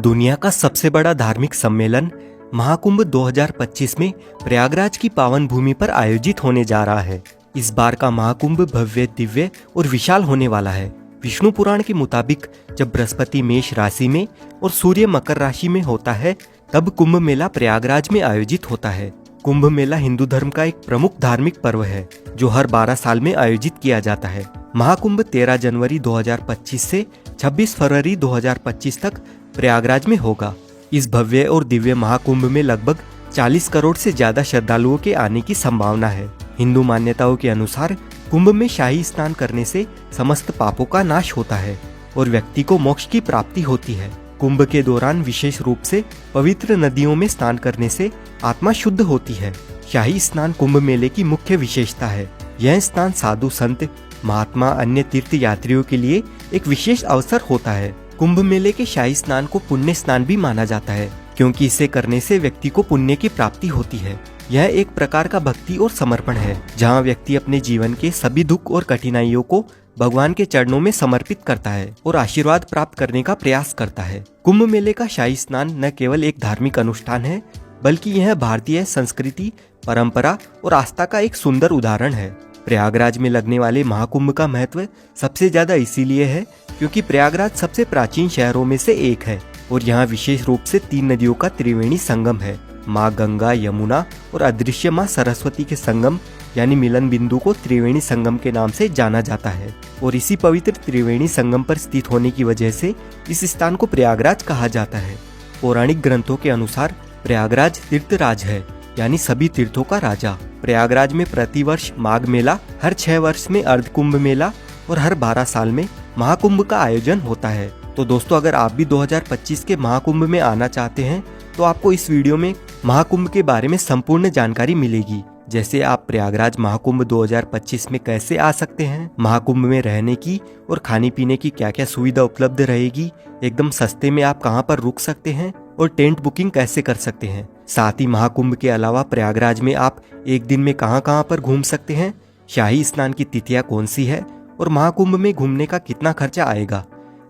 दुनिया का सबसे बड़ा धार्मिक सम्मेलन महाकुंभ 2025 में प्रयागराज की पावन भूमि पर आयोजित होने जा रहा है। इस बार का महाकुंभ भव्य, दिव्य और विशाल होने वाला है। विष्णु पुराण के मुताबिक जब बृहस्पति मेष राशि में और सूर्य मकर राशि में होता है, तब कुंभ मेला प्रयागराज में आयोजित होता है। कुंभ मेला हिंदू धर्म का एक प्रमुख धार्मिक पर्व है, जो हर 12 साल में आयोजित किया जाता है। महाकुंभ 13 जनवरी 2025 से 26 फरवरी 2025 तक प्रयागराज में होगा। इस भव्य और दिव्य महाकुंभ में लगभग 40 करोड़ से ज्यादा श्रद्धालुओं के आने की संभावना है। हिंदू मान्यताओं के अनुसार कुंभ में शाही स्नान करने से समस्त पापों का नाश होता है और व्यक्ति को मोक्ष की प्राप्ति होती है। कुंभ के दौरान विशेष रूप से पवित्र नदियों में स्नान करने से आत्मा शुद्ध होती है। शाही स्नान कुंभ मेले की मुख्य विशेषता है। यह स्नान साधु संत, महात्मा, अन्य तीर्थ यात्रियों के लिए एक विशेष अवसर होता है। कुंभ मेले के शाही स्नान को पुण्य स्नान भी माना जाता है, क्योंकि इसे करने से व्यक्ति को पुण्य की प्राप्ति होती है। यह एक प्रकार का भक्ति और समर्पण है, जहाँ व्यक्ति अपने जीवन के सभी दुख और कठिनाइयों को भगवान के चरणों में समर्पित करता है और आशीर्वाद प्राप्त करने का प्रयास करता है। कुंभ मेले का शाही स्नान न केवल एक धार्मिक अनुष्ठान है, बल्कि यह भारतीय संस्कृति, परंपरा और आस्था का एक सुंदर उदाहरण है। प्रयागराज में लगने वाले महाकुंभ का महत्व सबसे ज्यादा इसीलिए है क्योंकि प्रयागराज सबसे प्राचीन शहरों में से एक है और यहाँ विशेष रूप से 3 नदियों का त्रिवेणी संगम है। माँ गंगा, यमुना और अदृश्य माँ सरस्वती के संगम यानी मिलन बिंदु को त्रिवेणी संगम के नाम से जाना जाता है और इसी पवित्र त्रिवेणी संगम पर स्थित होने की वजह से इस स्थान को प्रयागराज कहा जाता है। पौराणिक ग्रंथों के अनुसार प्रयागराज तीर्थराज है, यानी सभी तीर्थों का राजा। प्रयागराज में प्रतिवर्ष माघ मेला, हर 6 वर्ष में अर्ध कुंभ मेला और हर 12 साल में महाकुंभ का आयोजन होता है। तो दोस्तों, अगर आप भी 2025 के महाकुंभ में आना चाहते हैं तो आपको इस वीडियो में महाकुंभ के बारे में संपूर्ण जानकारी मिलेगी। जैसे आप प्रयागराज महाकुंभ 2025 में कैसे आ सकते हैं, महाकुंभ में रहने की और खाने पीने की क्या क्या सुविधा उपलब्ध रहेगी, एकदम सस्ते में आप कहां पर रुक सकते हैं और टेंट बुकिंग कैसे कर सकते हैं। साथ ही महाकुंभ के अलावा प्रयागराज में आप एक दिन में कहां पर घूम सकते हैं, शाही स्नान की तिथियां कौन सी है और महाकुंभ में घूमने का कितना खर्चा आएगा,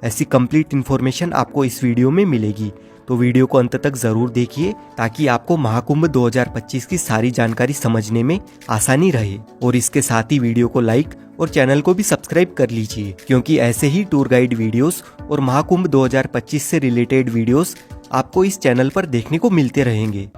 ऐसी कंप्लीट इन्फॉर्मेशन आपको इस वीडियो में मिलेगी। तो वीडियो को अंत तक जरूर देखिए ताकि आपको महाकुंभ 2025 की सारी जानकारी समझने में आसानी रहे। और इसके साथ ही वीडियो को लाइक और चैनल को भी सब्सक्राइब कर लीजिए, क्योंकि ऐसे ही टूर गाइड वीडियोस और महाकुंभ 2025 से रिलेटेड वीडियोस आपको इस चैनल पर देखने को मिलते रहेंगे।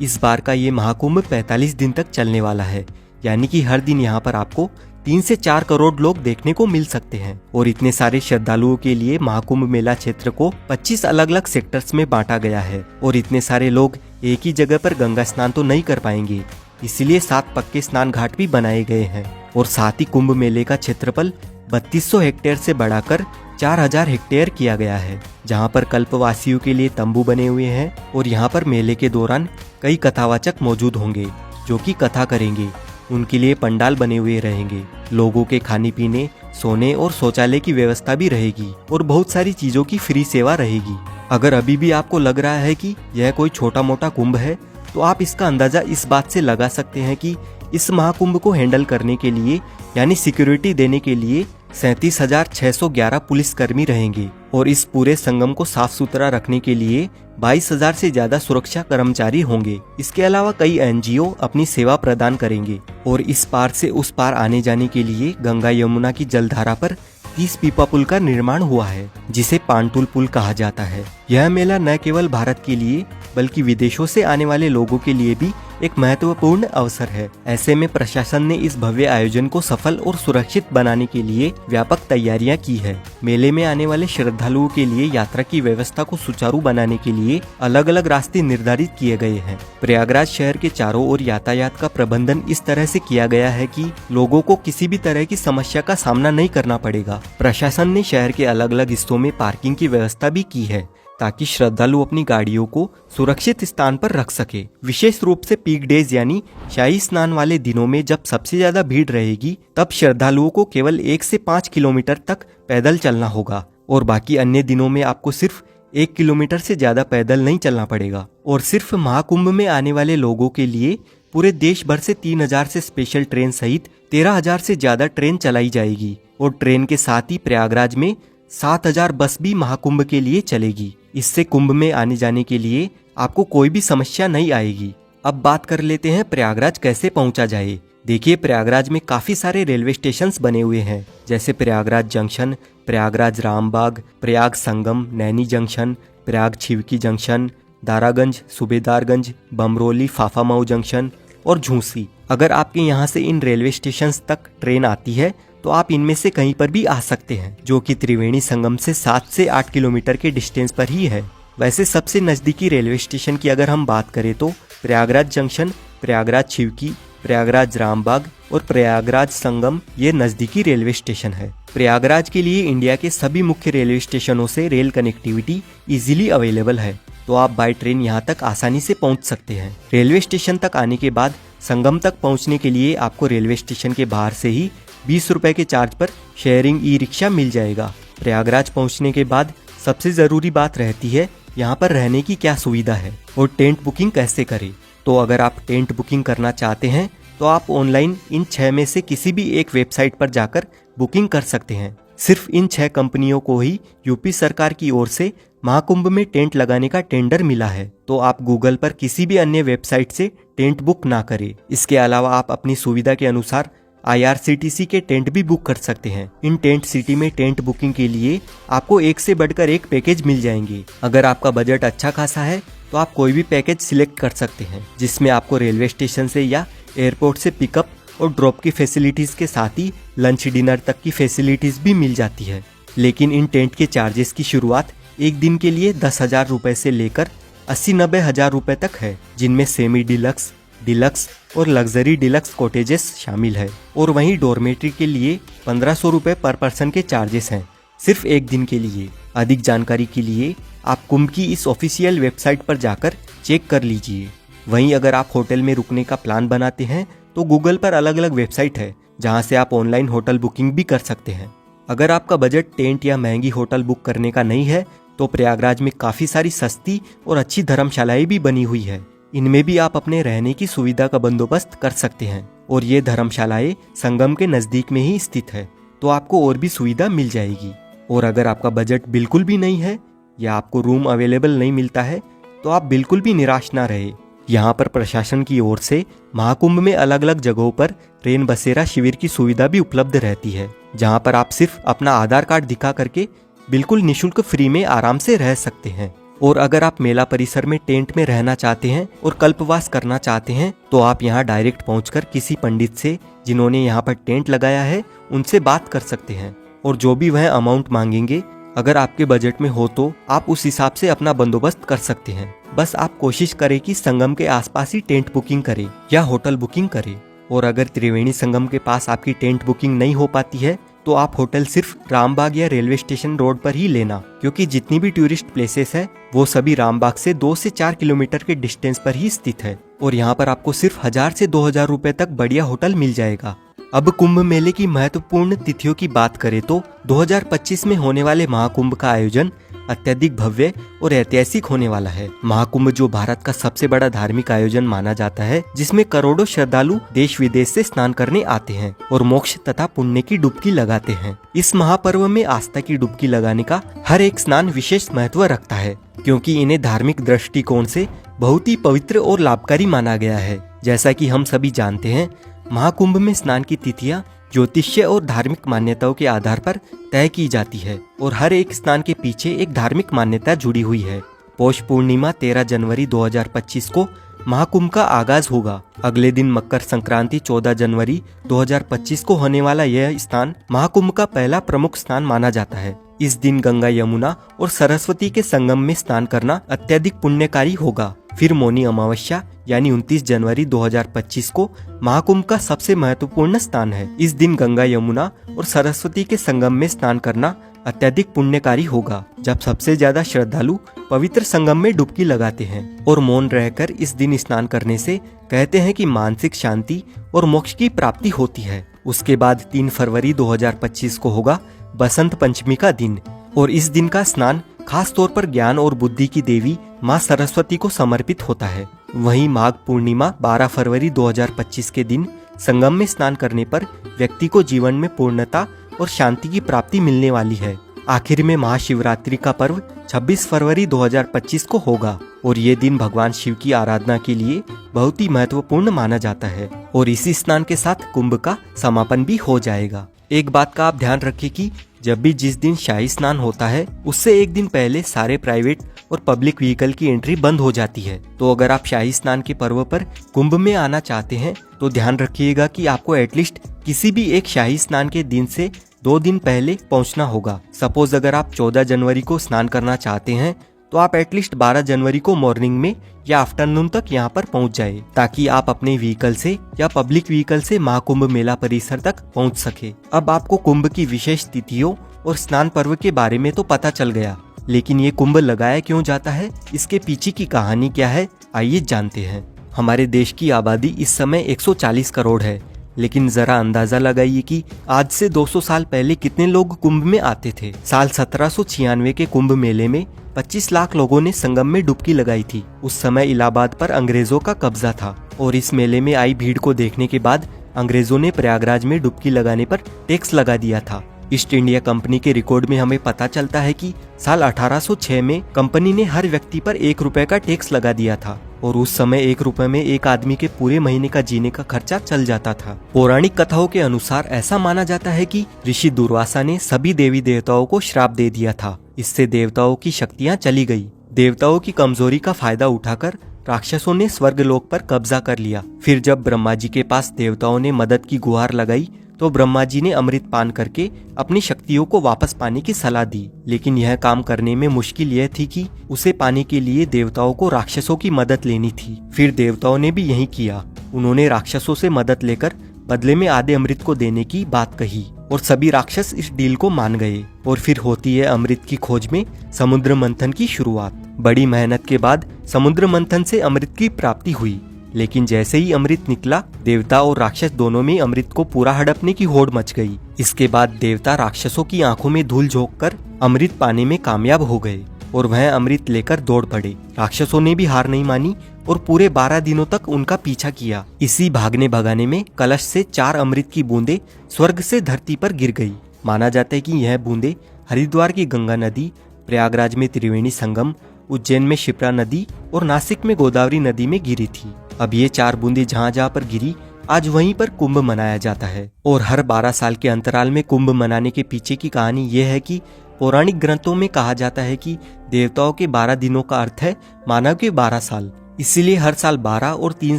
इस बार का ये महाकुंभ 45 दिन तक चलने वाला है, यानी कि हर दिन यहाँ पर आपको 3 से 4 करोड़ लोग देखने को मिल सकते हैं। और इतने सारे श्रद्धालुओं के लिए महाकुंभ मेला क्षेत्र को 25 अलग अलग सेक्टर्स में बांटा गया है और इतने सारे लोग एक ही जगह पर गंगा स्नान तो नहीं कर पाएंगे, इसलिए 7 पक्के स्नान घाट भी बनाए गए हैं। और साथ ही कुंभ मेले का क्षेत्रफल 3200 हेक्टेयर से बढ़ाकर 4000 हेक्टेयर किया गया है, जहां पर कल्पवासियों के लिए तंबू बने हुए हैं और यहां पर मेले के दौरान कई कथावाचक मौजूद होंगे जो कि कथा करेंगे। उनके लिए पंडाल बने हुए रहेंगे। लोगों के खाने पीने, सोने और शौचालय की व्यवस्था भी रहेगी और बहुत सारी चीजों की फ्री सेवा रहेगी। अगर अभी भी आपको लग रहा है कि यह कोई छोटा मोटा कुंभ है, तो आप इसका अंदाजा इस बात से लगा सकते हैं कि इस महाकुंभ को हैंडल करने के लिए यानी सिक्योरिटी देने के लिए 37,611 पुलिसकर्मी रहेंगे और इस पूरे संगम को साफ सुथरा रखने के लिए 22,000 से ज्यादा सुरक्षा कर्मचारी होंगे। इसके अलावा कई एनजीओ अपनी सेवा प्रदान करेंगे और इस पार से उस पार आने जाने के लिए गंगा यमुना की जलधारा पर 30 पीपा पुल का निर्माण हुआ है, जिसे पांटुल पुल कहा जाता है। यह मेला न केवल भारत के लिए बल्कि विदेशों से आने वाले लोगों के लिए भी एक महत्वपूर्ण अवसर है। ऐसे में प्रशासन ने इस भव्य आयोजन को सफल और सुरक्षित बनाने के लिए व्यापक तैयारियां की है। मेले में आने वाले श्रद्धालुओं के लिए यात्रा की व्यवस्था को सुचारू बनाने के लिए अलग अलग रास्ते निर्धारित किए गए हैं। प्रयागराज शहर के चारों ओर यातायात का प्रबंधन इस तरह से किया गया है कि लोगों को किसी भी तरह की समस्या का सामना नहीं करना पड़ेगा। प्रशासन ने शहर के अलग अलग हिस्सों में पार्किंग की व्यवस्था भी की है, ताकि श्रद्धालु अपनी गाड़ियों को सुरक्षित स्थान पर रख सके। विशेष रूप से पीक डेज यानी शाही स्नान वाले दिनों में जब सबसे ज्यादा भीड़ रहेगी, तब श्रद्धालुओं को केवल 1 से 5 किलोमीटर तक पैदल चलना होगा और बाकी अन्य दिनों में आपको सिर्फ 1 किलोमीटर से ज्यादा पैदल नहीं चलना पड़ेगा। और सिर्फ महाकुंभ में आने वाले लोगों के लिए पूरे देश भर से 3000 से स्पेशल ट्रेन सहित 13,000 से ज्यादा ट्रेन चलाई जाएगी और ट्रेन के साथ ही प्रयागराज में 7,000 बस भी महाकुंभ के लिए चलेगी। इससे कुंभ में आने जाने के लिए आपको कोई भी समस्या नहीं आएगी। अब बात कर लेते हैं प्रयागराज कैसे पहुंचा जाए। देखिए, प्रयागराज में काफी सारे रेलवे स्टेशंस बने हुए हैं, जैसे Prayagraj junction, Prayagraj Rambagh, Prayag Sangam, Naini junction, Prayag Chheoki junction, Daraganj, Subedarganj, Bamrauli, Phaphamau junction और झूसी। अगर आपके यहाँ से इन रेलवे स्टेशंस तक ट्रेन आती है तो आप इनमें से कहीं पर भी आ सकते हैं, जो कि त्रिवेणी संगम से 7 से 8 किलोमीटर के डिस्टेंस पर ही है। वैसे सबसे नज़दीकी रेलवे स्टेशन की अगर हम बात करें तो प्रयागराज जंक्शन, प्रयागराज छिवकी, प्रयागराज रामबाग और प्रयागराज संगम ये नज़दीकी रेलवे स्टेशन है। प्रयागराज के लिए इंडिया के सभी मुख्य रेलवे स्टेशनों से रेल कनेक्टिविटी इजीली अवेलेबल है, तो आप बाय ट्रेन यहाँ तक आसानी से पहुँच सकते हैं। रेलवे स्टेशन तक आने के बाद संगम तक पहुँचने के लिए आपको रेलवे स्टेशन के बाहर से ही 20 रुपए के चार्ज पर शेयरिंग ई रिक्शा मिल जाएगा। प्रयागराज पहुँचने के बाद सबसे ज़रूरी बात रहती है यहाँ पर रहने की क्या सुविधा है और टेंट बुकिंग कैसे करें। तो अगर आप टेंट बुकिंग करना चाहते हैं तो आप ऑनलाइन इन 6 में से किसी भी एक वेबसाइट पर जाकर बुकिंग कर सकते हैं। सिर्फ इन 6 कंपनियों को ही यूपी सरकार की ओर से महाकुंभ में टेंट लगाने का टेंडर मिला है, तो आप गूगल पर किसी भी अन्य वेबसाइट से टेंट बुक ना करें। इसके अलावा आप अपनी सुविधा के अनुसार IRCTC के टेंट भी बुक कर सकते हैं। इन टेंट सिटी में टेंट बुकिंग के लिए आपको एक से बढ़कर एक पैकेज मिल जाएंगे। अगर आपका बजट अच्छा खासा है तो आप कोई भी पैकेज सिलेक्ट कर सकते हैं, जिसमें आपको रेलवे स्टेशन से या एयरपोर्ट से पिकअप और ड्रॉप की फैसिलिटीज़ के साथ ही लंच डिनर तक की फैसिलिटीज़ भी मिल जाती है। लेकिन इन टेंट के चार्जेस की शुरुआत एक दिन के लिए 10,000 रुपये से लेकर 80-90 हज़ार रुपये तक है, जिनमें सेमी डिलक्स, डिलक्स और लग्जरी डिलक्स कॉटेजेस शामिल है। और वहीं डॉर्मेट्री के लिए 1500 रुपये पर पर्सन के चार्जेस हैं, सिर्फ एक दिन के लिए। अधिक जानकारी के लिए आप कुंभ की इस ऑफिशियल वेबसाइट पर जाकर चेक कर लीजिए। वहीं अगर आप होटल में रुकने का प्लान बनाते हैं तो गूगल पर अलग अलग वेबसाइट है, जहां से आप ऑनलाइन होटल बुकिंग भी कर सकते हैं। अगर आपका बजट टेंट या महंगी होटल बुक करने का नहीं है तो प्रयागराज में काफ़ी सारी सस्ती और अच्छी धर्मशालाएं भी बनी हुई है। इनमें भी आप अपने रहने की सुविधा का बंदोबस्त कर सकते हैं और ये धर्मशालाएं संगम के नज़दीक में ही स्थित है, तो आपको और भी सुविधा मिल जाएगी। और अगर आपका बजट बिल्कुल भी नहीं है या आपको रूम अवेलेबल नहीं मिलता है तो आप बिल्कुल भी निराश ना रहे। यहाँ पर प्रशासन की ओर से महाकुंभ में अलग अलग जगहों पर रेन बसेरा शिविर की सुविधा भी उपलब्ध रहती है, जहाँ पर आप सिर्फ अपना आधार कार्ड दिखा करके बिल्कुल निःशुल्क फ्री में आराम से रह सकते हैं। और अगर आप मेला परिसर में टेंट में रहना चाहते हैं और कल्पवास करना चाहते हैं तो आप यहाँ डायरेक्ट पहुंचकर किसी पंडित से जिन्होंने यहाँ पर टेंट लगाया है उनसे बात कर सकते हैं, और जो भी वह अमाउंट मांगेंगे अगर आपके बजट में हो तो आप उस हिसाब से अपना बंदोबस्त कर सकते हैं। बस आप कोशिश करें कि संगम के आसपास ही टेंट बुकिंग करें या होटल बुकिंग करें। और अगर त्रिवेणी संगम के पास आपकी टेंट बुकिंग नहीं हो पाती है तो आप होटल सिर्फ रामबाग या रेलवे स्टेशन रोड पर ही लेना, क्योंकि जितनी भी टूरिस्ट प्लेसेस है वो सभी रामबाग से 2 से 4 किलोमीटर के डिस्टेंस पर ही स्थित है। और यहाँ पर आपको सिर्फ 1000 से 2000 रुपए तक बढ़िया होटल मिल जाएगा। अब कुंभ मेले की महत्वपूर्ण तिथियों की बात करें तो 2025 में होने वाले महाकुंभ का आयोजन अत्यधिक भव्य और ऐतिहासिक होने वाला है। महाकुंभ जो भारत का सबसे बड़ा धार्मिक आयोजन माना जाता है, जिसमें करोड़ों श्रद्धालु देश विदेश से स्नान करने आते हैं और मोक्ष तथा पुण्य की डुबकी लगाते हैं। इस महापर्व में आस्था की डुबकी लगाने का हर एक स्नान विशेष महत्व रखता है, क्योंकि इन्हें धार्मिक दृष्टिकोण से बहुत ही पवित्र और लाभकारी माना गया है। जैसा कि हम सभी जानते हैं, महाकुंभ में स्नान की तिथियां ज्योतिष्य और धार्मिक मान्यताओं के आधार पर तय की जाती है और हर एक स्नान के पीछे एक धार्मिक मान्यता जुड़ी हुई है। पौष पूर्णिमा 13 जनवरी 2025 को महाकुंभ का आगाज होगा। अगले दिन मकर संक्रांति 14 जनवरी 2025 को होने वाला यह स्नान महाकुंभ का पहला प्रमुख स्नान माना जाता है। इस दिन गंगा, यमुना और सरस्वती के संगम में स्नान करना अत्यधिक पुण्यकारी होगा। फिर मौनी अमावस्या यानी 29 जनवरी 2025 को महाकुंभ का सबसे महत्वपूर्ण स्नान है। इस दिन गंगा, यमुना और सरस्वती के संगम में स्नान करना अत्यधिक पुण्यकारी होगा, जब सबसे ज्यादा श्रद्धालु पवित्र संगम में डुबकी लगाते हैं और मौन रहकर इस दिन स्नान करने से कहते हैं कि मानसिक शांति और मोक्ष की प्राप्ति होती है। उसके बाद 3 फरवरी 2025 को होगा बसंत पंचमी का दिन, और इस दिन का स्नान खास तौर पर ज्ञान और बुद्धि की देवी माँ सरस्वती को समर्पित होता है। वहीं माघ पूर्णिमा 12 फरवरी 2025 के दिन संगम में स्नान करने पर व्यक्ति को जीवन में पूर्णता और शांति की प्राप्ति मिलने वाली है। आखिर में महाशिवरात्रि का पर्व 26 फरवरी 2025 को होगा और ये दिन भगवान शिव की आराधना के लिए बहुत ही महत्वपूर्ण माना जाता है और इसी स्नान के साथ कुंभ का समापन भी हो जाएगा। एक बात का आप ध्यान रखिए कि जब भी जिस दिन शाही स्नान होता है उससे एक दिन पहले सारे प्राइवेट और पब्लिक व्हीकल की एंट्री बंद हो जाती है। तो अगर आप शाही स्नान के पर्व पर कुंभ में आना चाहते हैं तो ध्यान रखिएगा कि आपको एटलीस्ट किसी भी एक शाही स्नान के दिन से 2 दिन पहले पहुंचना होगा। सपोज अगर आप 14 जनवरी को स्नान करना चाहते हैं तो आप एटलीस्ट 12 जनवरी को मॉर्निंग में या आफ्टरनून तक यहाँ पर पहुँच जाए, ताकि आप अपने व्हीकल से या पब्लिक व्हीकल से महाकुंभ मेला परिसर तक पहुँच सके। अब आपको कुंभ की विशेष तिथियों और स्नान पर्व के बारे में तो पता चल गया, लेकिन ये कुंभ लगाया क्यों जाता है, इसके पीछे की कहानी क्या है, आइए जानते हैं। हमारे देश की आबादी इस समय 140 करोड़ है, लेकिन जरा अंदाजा लगाइए कि आज से 200 साल पहले कितने लोग कुंभ में आते थे। साल 1796 के कुंभ मेले में 25 लाख लोगों ने संगम में डुबकी लगाई थी। उस समय इलाहाबाद पर अंग्रेजों का कब्जा था और इस मेले में आई भीड़ को देखने के बाद अंग्रेजों ने प्रयागराज में डुबकी लगाने पर टैक्स लगा दिया था। ईस्ट इंडिया कंपनी के रिकॉर्ड में हमें पता चलता है कि साल 1806 में कंपनी ने हर व्यक्ति पर 1 रुपए का टैक्स लगा दिया था और उस समय 1 रुपए में एक आदमी के पूरे महीने का जीने का खर्चा चल जाता था। पौराणिक कथाओं के अनुसार ऐसा माना जाता है कि ऋषि दुर्वासा ने सभी देवी देवताओं को श्राप दे दिया था। इससे देवताओं की शक्तियां चली गई। देवताओं की कमजोरी का फायदा उठाकर राक्षसों ने स्वर्गलोक पर कब्जा कर लिया। फिर जब ब्रह्मा जी के पास देवताओं ने मदद की गुहार लगाई तो ब्रह्मा जी ने अमृत पान करके अपनी शक्तियों को वापस पाने की सलाह दी, लेकिन यह काम करने में मुश्किल यह थी कि उसे पाने के लिए देवताओं को राक्षसों की मदद लेनी थी। फिर देवताओं ने भी यही किया। उन्होंने राक्षसों से मदद लेकर बदले में आधे अमृत को देने की बात कही और सभी राक्षस इस डील को मान गए और फिर होती है अमृत की खोज में समुद्र मंथन की शुरुआत। बड़ी मेहनत के बाद समुद्र मंथन से अमृत की प्राप्ति हुई, लेकिन जैसे ही अमृत निकला देवता और राक्षस दोनों में अमृत को पूरा हड़पने की होड़ मच गई। इसके बाद देवता राक्षसों की आंखों में धूल झोंककर अमृत पाने में कामयाब हो गए और वह अमृत लेकर दौड़ पड़े। राक्षसों ने भी हार नहीं मानी और पूरे 12 दिनों तक उनका पीछा किया। इसी भागने भगाने में कलश से 4 अमृत की बूंदें स्वर्ग से धरती पर गिर गई। माना जाता है कि यह बूंदें हरिद्वार की गंगा नदी, प्रयागराज में त्रिवेणी संगम, उज्जैन में शिप्रा नदी और नासिक में गोदावरी नदी में गिरी थी। अब ये 4 बूंदें जहाँ जहाँ पर गिरी आज वहीं पर कुंभ मनाया जाता है और हर 12 साल के अंतराल में कुंभ मनाने के पीछे की कहानी ये है कि पौराणिक ग्रंथों में कहा जाता है कि देवताओं के 12 दिनों का अर्थ है मानव के 12 साल। इसीलिए हर साल 12 और 3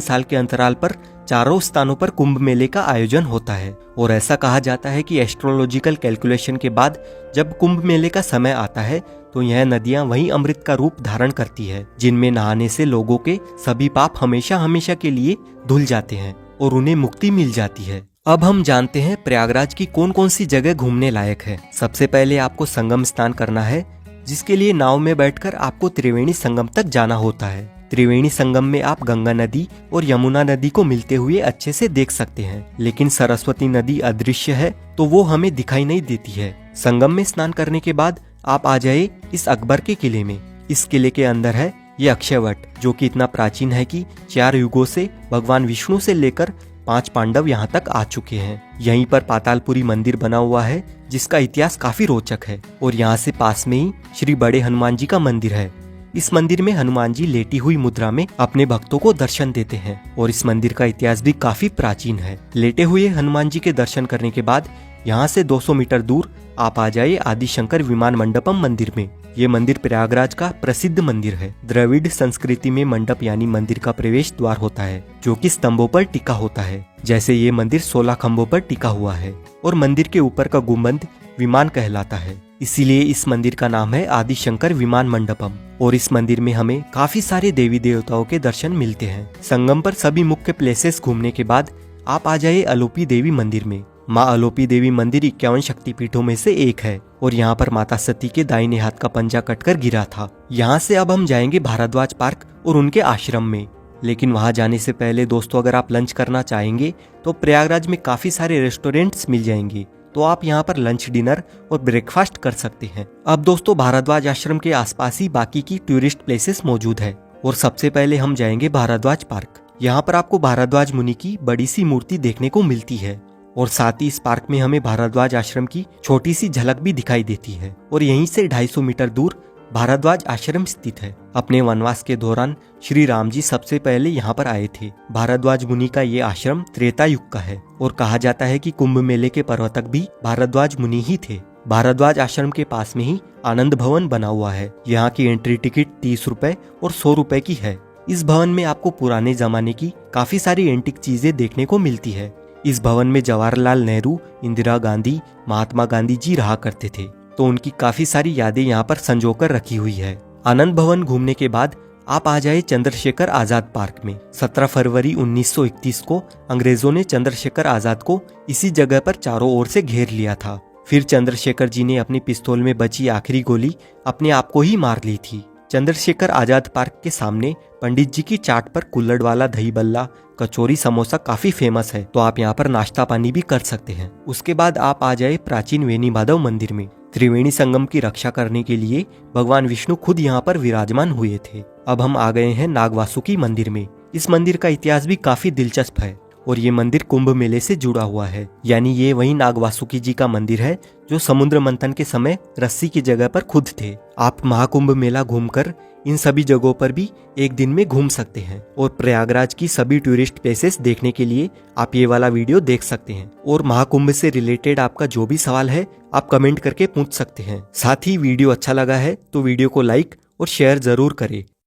साल के अंतराल पर चारों स्थानों पर कुंभ मेले का आयोजन होता है और ऐसा कहा जाता है कि एस्ट्रोलॉजिकल कैलकुलेशन के बाद जब कुंभ मेले का समय आता है तो यह नदियां वही अमृत का रूप धारण करती है, जिनमें नहाने से लोगों के सभी पाप हमेशा हमेशा के लिए धुल जाते हैं और उन्हें मुक्ति मिल जाती है। अब हम जानते हैं प्रयागराज की कौन कौन सी जगह घूमने लायक है। सबसे पहले आपको संगम स्नान करना है, जिसके लिए नाव में बैठकर आपको त्रिवेणी संगम तक जाना होता है। त्रिवेणी संगम में आप गंगा नदी और यमुना नदी को मिलते हुए अच्छे से देख सकते हैं, लेकिन सरस्वती नदी अदृश्य है तो वो हमें दिखाई नहीं देती है। संगम में स्नान करने के बाद आप आ जाए इस अकबर के किले में। इस किले के अंदर है ये अक्षयवट, जो कि इतना प्राचीन है कि 4 युगों से भगवान विष्णु से लेकर 5 पांडव यहाँ तक आ चुके हैं। यहीं पर पातालपुरी मंदिर बना हुआ है, जिसका इतिहास काफी रोचक है और यहाँ से पास में ही श्री बड़े हनुमान जी का मंदिर है। इस मंदिर में हनुमान जी लेटी हुई मुद्रा में अपने भक्तों को दर्शन देते हैं और इस मंदिर का इतिहास भी काफी प्राचीन है। लेटे हुए हनुमान जी के दर्शन करने के बाद यहाँ से 200 मीटर दूर आप आ जाइए आदिशंकर विमान मंडपम मंदिर में। ये मंदिर प्रयागराज का प्रसिद्ध मंदिर है। द्रविड़ संस्कृति में मंडप यानी मंदिर का प्रवेश द्वार होता है, जो कि स्तंभों पर टिका होता है। जैसे ये मंदिर 16 खंभों पर टिका हुआ है और मंदिर के ऊपर का गुंबद विमान कहलाता है, इसीलिए इस मंदिर का नाम है आदिशंकर विमान मंडपम। और इस मंदिर में हमें काफी सारे देवी देवताओं के दर्शन मिलते हैं। संगम पर सभी मुख्य प्लेसेस घूमने के बाद आप आ जाइए अलोपी देवी मंदिर में। माँ अलोपी देवी मंदिर 51 शक्तिपीठों में से एक है और यहाँ पर माता सती के दाहिने हाथ का पंजा कटकर गिरा था। यहाँ से अब हम जाएंगे भारद्वाज पार्क और उनके आश्रम में। लेकिन वहाँ जाने से पहले दोस्तों, अगर आप लंच करना चाहेंगे तो प्रयागराज में काफी सारे रेस्टोरेंट्स मिल जाएंगे, तो आप यहाँ पर लंच, डिनर और ब्रेकफास्ट कर सकते हैं। अब दोस्तों, भारद्वाज आश्रम के आसपास ही बाकी की टूरिस्ट प्लेसेस मौजूद है और सबसे पहले हम जाएंगे भारद्वाज पार्क। यहाँ पर आपको भारद्वाज मुनि की बड़ी सी मूर्ति देखने को मिलती है और साथ ही इस पार्क में हमें भारद्वाज आश्रम की छोटी सी झलक भी दिखाई देती है। और यहीं से 250 मीटर दूर भारद्वाज आश्रम स्थित है। अपने वनवास के दौरान श्री राम जी सबसे पहले यहाँ पर आए थे। भारद्वाज मुनि का ये आश्रम त्रेता युग का है और कहा जाता है कि कुंभ मेले के प्रवर्तक भी भारद्वाज मुनि ही थे। भारद्वाज आश्रम के पास में ही आनंद भवन बना हुआ है। यहाँ की एंट्री टिकट 30 रुपए और 100 रुपए की है। इस भवन में आपको पुराने जमाने की काफी सारी एंटिक चीजें देखने को मिलती है। इस भवन में जवाहरलाल नेहरू, इंदिरा गांधी, महात्मा गांधी जी रहा करते थे, तो उनकी काफी सारी यादें यहाँ पर संजोकर रखी हुई है। आनंद भवन घूमने के बाद आप आ जाए चंद्रशेखर आजाद पार्क में। 17 फरवरी 1931 को अंग्रेजों ने चंद्रशेखर आजाद को इसी जगह पर चारों ओर से घेर लिया था। फिर चंद्रशेखर जी ने अपनी पिस्तौल में बची आखिरी गोली अपने आप को ही मार ली थी। चंद्रशेखर आजाद पार्क के सामने पंडित जी की चाट पर कुल्हड़ वाला दही बल्ला, कचौरी, समोसा काफी फेमस है, तो आप यहाँ पर नाश्ता पानी भी कर सकते हैं। उसके बाद आप आ जाए प्राचीन वेणी माधव मंदिर में। त्रिवेणी संगम की रक्षा करने के लिए भगवान विष्णु खुद यहाँ पर विराजमान हुए थे। अब हम आ गए हैं नागवासुकी मंदिर में। इस मंदिर का इतिहास भी काफी दिलचस्प है और ये मंदिर कुंभ मेले से जुड़ा हुआ है। यानी ये वही नागवासुकी जी का मंदिर है जो समुद्र मंथन के समय रस्सी की जगह पर खुद थे। आप महाकुंभ मेला घूमकर इन सभी जगहों पर भी एक दिन में घूम सकते हैं और प्रयागराज की सभी टूरिस्ट प्लेसेस देखने के लिए आप ये वाला वीडियो देख सकते हैं। और महाकुंभ से रिलेटेड आपका जो भी सवाल है आप कमेंट करके पूछ सकते हैं। साथ ही वीडियो अच्छा लगा है तो वीडियो को लाइक और शेयर जरूर करें